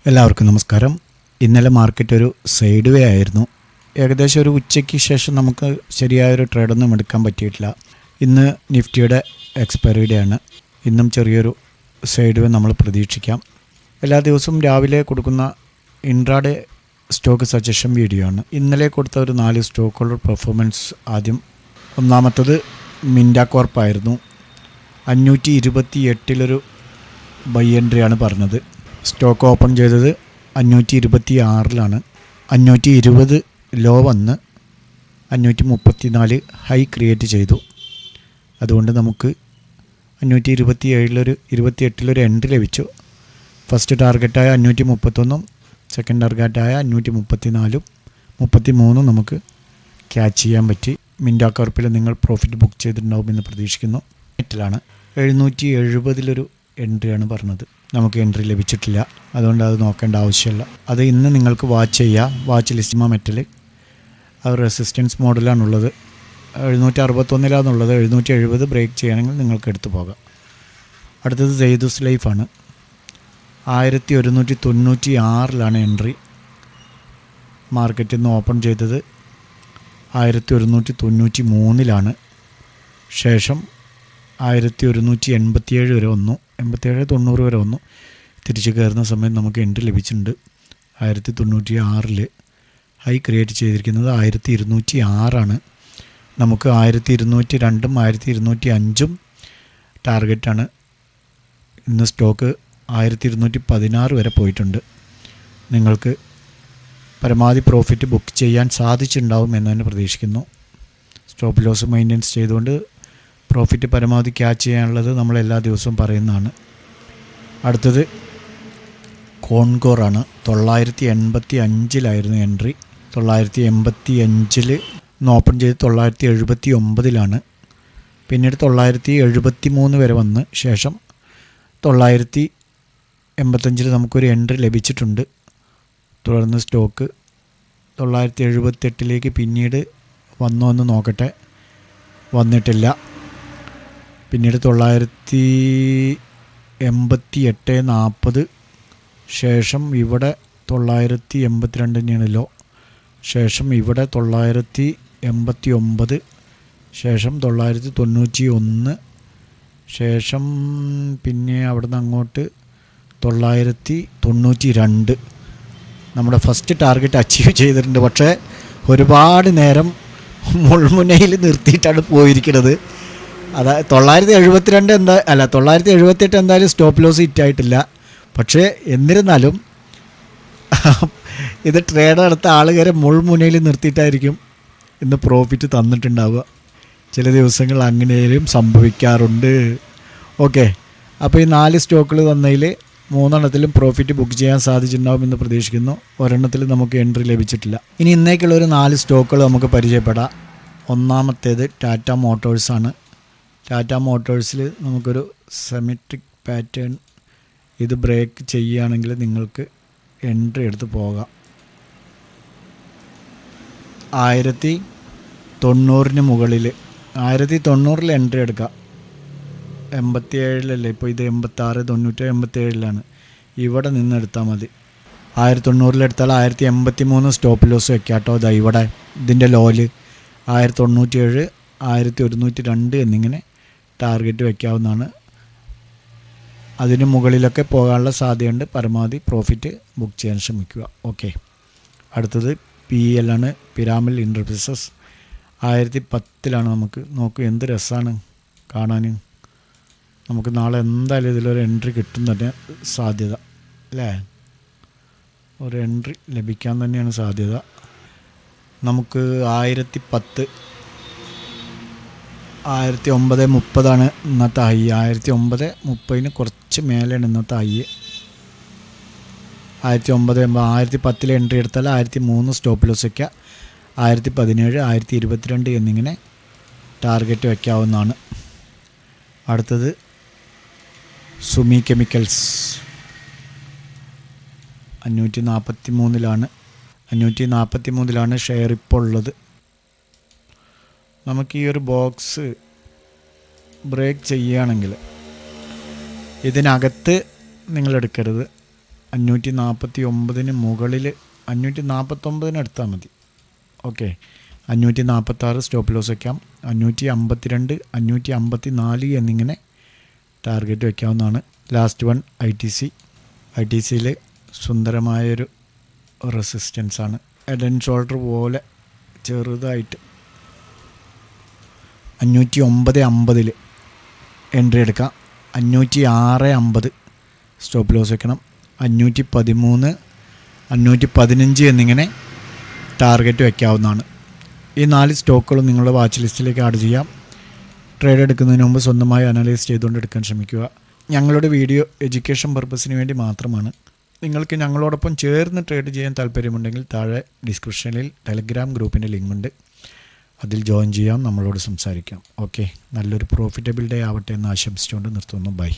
എല്ലാവർക്കും നമസ്കാരം. ഇന്നലെ മാർക്കറ്റ് ഒരു സൈഡ് വേ ആയിരുന്നു. ഏകദേശം ഒരു ഉച്ചയ്ക്ക് ശേഷം നമുക്ക് ശരിയായൊരു ട്രേഡൊന്നും എടുക്കാൻ പറ്റിയിട്ടില്ല. ഇന്ന് നിഫ്റ്റിയുടെ എക്സ്പയറി ഡേ ആണ്. ഇന്നും ചെറിയൊരു സൈഡ് വേ നമ്മൾ പ്രതീക്ഷിക്കാം. എല്ലാ ദിവസവും രാവിലെ കൊടുക്കുന്ന ഇൻട്രാഡേ സ്റ്റോക്ക് സജഷൻ വീഡിയോ ആണ്. ഇന്നലെ കൊടുത്ത ഒരു 4 സ്റ്റോക്കുകളുടെ പെർഫോമൻസ് ആദ്യം. ഒന്നാമത്തത് മിൻഡ കോർപ്പായിരുന്നു. 528 ബൈ എൻട്രിയാണ് പറഞ്ഞത്. സ്റ്റോക്ക് ഓപ്പൺ ചെയ്തത് 526 520 ലോ വന്ന് 534 ഹൈ ക്രിയേറ്റ് ചെയ്തു. അതുകൊണ്ട് നമുക്ക് 527 എൻട്രി ലഭിച്ചു. ഫസ്റ്റ് ടാർഗറ്റായ 531 സെക്കൻഡ് ടാർഗറ്റായ 534 33 നമുക്ക് ക്യാച്ച് ചെയ്യാൻ പറ്റി. മിൻഡ കോർപ്പിൽ നിങ്ങൾ പ്രോഫിറ്റ് ബുക്ക് ചെയ്തിട്ടുണ്ടാവുമെന്ന് പ്രതീക്ഷിക്കുന്നു. നെറ്റിലാണ് 770 എൻട്രിയാണ് പറഞ്ഞത്. നമുക്ക് എൻട്രി ലഭിച്ചിട്ടില്ല, അതുകൊണ്ട് അത് നോക്കേണ്ട ആവശ്യമില്ല. അത് ഇന്ന് നിങ്ങൾക്ക് വാച്ച് ചെയ്യാം. വാച്ച് ലിസ്റ്റ് മെറ്റൽ അത് റെസിസ്റ്റൻസ് മോഡലാണുള്ളത്. 761 770 ബ്രേക്ക് ചെയ്യണമെങ്കിൽ നിങ്ങൾക്ക് എടുത്തു പോകാം. അടുത്തത് സെയ്ദുസ് ലൈഫാണ്. 1196 എൻട്രി. മാർക്കറ്റിൽ നിന്ന് ഓപ്പൺ ചെയ്തത് 1193 ശേഷം 1187 വരെ വന്നു. 87-90 വരെ വന്നു. തിരിച്ച് കയറുന്ന സമയം നമുക്ക് എൻട്രി ലഭിച്ചിട്ടുണ്ട്. 1096 ഹൈ ക്രിയേറ്റ് ചെയ്തിരിക്കുന്നത് 1206 നമുക്ക് 1202 1205 ടാർഗറ്റാണ്. ഇന്ന് സ്റ്റോക്ക് 1216 വരെ പോയിട്ടുണ്ട്. നിങ്ങൾക്ക് പരമാവധി പ്രോഫിറ്റ് ബുക്ക് ചെയ്യാൻ സാധിച്ചിട്ടുണ്ടാവും എന്ന് തന്നെ പ്രതീക്ഷിക്കുന്നു. സ്റ്റോപ്പ് ലോസ് മെയിൻ്റെനൻസ് ചെയ്തുകൊണ്ട് പ്രോഫിറ്റ് പരമാവധി ക്യാച്ച് ചെയ്യാനുള്ളത് നമ്മൾ എല്ലാ ദിവസവും പറയുന്നതാണ്. അടുത്തത് കോൺകോറാണ്. 985 എൻട്രി. 985 ഓപ്പൺ ചെയ്ത് 979 പിന്നീട് 973 വരെ വന്ന് ശേഷം 985 നമുക്കൊരു എൻട്രി ലഭിച്ചിട്ടുണ്ട്. തുടർന്ന് സ്റ്റോക്ക് 978 പിന്നീട് വന്നോ എന്ന് നോക്കട്ടെ. വന്നിട്ടില്ല. പിന്നീട് 988-40 ശേഷം ഇവിടെ 982 തന്നെയാണ് ലോ. ശേഷം ഇവിടെ 989 ശേഷം 991 ശേഷം പിന്നെ അവിടുന്ന് അങ്ങോട്ട് 992 നമ്മുടെ ഫസ്റ്റ് ടാർഗറ്റ് അച്ചീവ് ചെയ്തിട്ടുണ്ട്. പക്ഷേ ഒരുപാട് നേരം മുൾമുനയിൽ നിർത്തിയിട്ടാണ് പോയിരിക്കുന്നത്. അതായത് 978 എന്തായാലും സ്റ്റോപ്പ് ലോസ് ഹിറ്റായിട്ടില്ല. പക്ഷേ എന്നിരുന്നാലും ഇത് ട്രേഡ് നടത്ത ആളുകാരെ മുൾമുനയിൽ നിർത്തിയിട്ടായിരിക്കും ഇന്ന് പ്രോഫിറ്റ് തന്നിട്ടുണ്ടാവുക. ചില ദിവസങ്ങൾ അങ്ങനെയും സംഭവിക്കാറുണ്ട്. ഓക്കെ, അപ്പോൾ ഈ 4 സ്റ്റോക്കുകൾ തന്നതിൽ 3 പ്രോഫിറ്റ് ബുക്ക് ചെയ്യാൻ സാധിച്ചിട്ടുണ്ടാവുമെന്ന് പ്രതീക്ഷിക്കുന്നു. ഒരെണ്ണത്തിൽ നമുക്ക് എൻട്രി ലഭിച്ചിട്ടില്ല. ഇനി ഇന്നേക്കുള്ള ഒരു 4 സ്റ്റോക്കുകൾ നമുക്ക് പരിചയപ്പെടാം. ഒന്നാമത്തേത് ടാറ്റ മോട്ടോഴ്സാണ്. ടാറ്റ മോട്ടോഴ്സിൽ നമുക്കൊരു സിമെട്രിക് പാറ്റേൺ ഇത് ബ്രേക്ക് ചെയ്യുകയാണെങ്കിൽ നിങ്ങൾക്ക് എൻട്രി എടുത്ത് പോകാം. 1090 മുകളിൽ 1090 എൻട്രി എടുക്കാം. 87 ഇപ്പോൾ ഇത് 86, 90, 87 ഇവിടെ നിന്ന് എടുത്താൽ മതി. 1090 എടുത്താൽ 1083 സ്റ്റോപ്പ് ലോസ് വെക്കാം കേട്ടോ. ഇതാ ഇവിടെ ഇതിൻ്റെ ലോല് 1097, 1102 എന്നിങ്ങനെ ടാർഗറ്റ് വയ്ക്കാവുന്നതാണ്. അതിന് മുകളിലൊക്കെ പോകാനുള്ള സാധ്യതയുണ്ട്. പരമാവധി പ്രോഫിറ്റ് ബുക്ക് ചെയ്യാൻ ശ്രമിക്കുക. ഓക്കെ, അടുത്തത് PL ആണ്. പിരാമിൽ ഇൻ്റർപ്രൈസസ് 1010 നമുക്ക് നോക്കൂ. എന്ത് രസമാണ് കാണാൻ. നമുക്ക് നാളെ എന്തായാലും ഇതിലൊരു എൻട്രി കിട്ടും തന്നെ സാധ്യത അല്ലേ. ഒരു എൻട്രി ലഭിക്കാൻ തന്നെയാണ് സാധ്യത. നമുക്ക് 1010 1930 ഇന്നത്തെ ഹൈ. 1930 കുറച്ച് മേലെയാണ് ഇന്നത്തെ ഹൈ. 1010 എൻട്രി എടുത്താൽ 1003 സ്റ്റോപ്പ് ലോസ് വയ്ക്കുക. 1017, 1022 എന്നിങ്ങനെ ടാർഗറ്റ് വയ്ക്കാവുന്നതാണ്. അടുത്തത് സുമി കെമിക്കൽസ് 543 543 ഷെയർ ഇപ്പോൾ ഉള്ളത്. നമുക്ക് ഈ ഒരു ബോക്സ് ബ്രേക്ക് ചെയ്യുകയാണെങ്കിൽ ഇതിനകത്ത് നിങ്ങൾ എടുക്കരുത്. 549 മുകളിൽ 549 എടുത്താൽ മതി. ഓക്കെ, 546 സ്റ്റോപ്പ് ലോസ് വയ്ക്കാം. 552, 554 എന്നിങ്ങനെ ടാർഗറ്റ് വയ്ക്കാവുന്നതാണ്. ലാസ്റ്റ് വൺ ഐ ടി സിയിൽ സുന്ദരമായൊരു റെസിസ്റ്റൻസാണ്. ഹെഡ് ആൻഡ് ഷോൾഡർ പോലെ ചെറുതായിട്ട് 509.50 എൻട്രി എടുക്കാം. 506.50 സ്റ്റോപ്പ് ലോസ് വയ്ക്കണം. 513, 515 എന്നിങ്ങനെ ടാർഗറ്റ് വയ്ക്കാവുന്നതാണ്. ഈ 4 സ്റ്റോക്കുകളും നിങ്ങളുടെ വാച്ച് ലിസ്റ്റിലേക്ക് ആഡ് ചെയ്യാം. ട്രേഡ് എടുക്കുന്നതിന് മുമ്പ് സ്വന്തമായി അനലൈസ് ചെയ്തുകൊണ്ട് എടുക്കാൻ ശ്രമിക്കുക. ഞങ്ങളുടെ വീഡിയോ എഡ്യൂക്കേഷൻ പർപ്പസിന് വേണ്ടി മാത്രമാണ്. നിങ്ങൾക്ക് ഞങ്ങളോടൊപ്പം ചേർന്ന് ട്രേഡ് ചെയ്യാൻ താല്പര്യമുണ്ടെങ്കിൽ താഴെ ഡിസ്ക്രിപ്ഷനിൽ ടെലഗ്രാം ഗ്രൂപ്പിൻ്റെ ലിങ്കുണ്ട്. അതിൽ ജോയിൻ ചെയ്യാം, നമ്മളോട് സംസാരിക്കാം. ഓക്കെ, നല്ലൊരു പ്രോഫിറ്റബിൾ ഡേ ആവട്ടെ എന്ന് ആശംസിച്ചുകൊണ്ട് നിർത്തുന്നു. ബൈ.